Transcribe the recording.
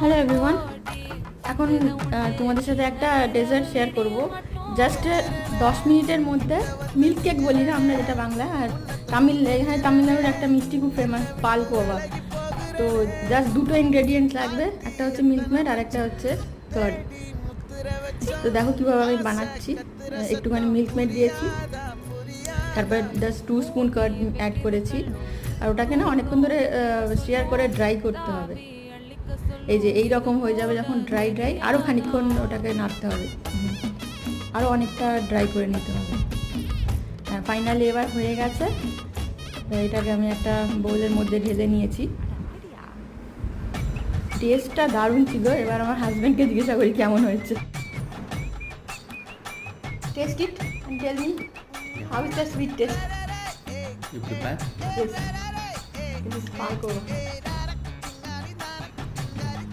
Hello everyone, এখন তোমাদের সাথে একটা ডেজার্ট শেয়ার করব। জাস্ট 10 মিনিটের মধ্যে মিল্ক কেক বলি না আমরা যেটা বাংলা, আর এখানে তামিলনাড়ুর একটা মিষ্টি খুব ফেমাস পালকোয়া। তো জাস্ট দুটো ইনগ্রেডিয়েন্টস লাগবে, একটা হচ্ছে মিল্ক মেড আর একটা হচ্ছে কার্ড। তো দেখো কীভাবে আমি বানাচ্ছি। একটুখানি মিল্ক মেড দিয়েছি, তারপরে জাস্ট 2 স্পুন কার্ড অ্যাড করেছি, আর ওটাকে না অনেকক্ষণ ধরে শেয়ার করে ড্রাই করতে হবে। এই যে এই রকম হয়ে যাবে যখন ড্রাই আরও খানিকক্ষণ ওটাকে নাড়তে হবে, আরও অনেকটা ড্রাই করে নিতে হবে। হ্যাঁ, ফাইনালি এবার হয়ে গেছে। এটাকে আমি একটা বোলের মধ্যে ঢেলে নিয়েছি। টেস্টটা দারুণ ছিল। এবার আমার হাজব্যান্ডকে জিজ্ঞাসা করি কেমন হয়েছে। Test it and tell me how is the sweet taste? You prepare? Yes, this is পালকোয়া।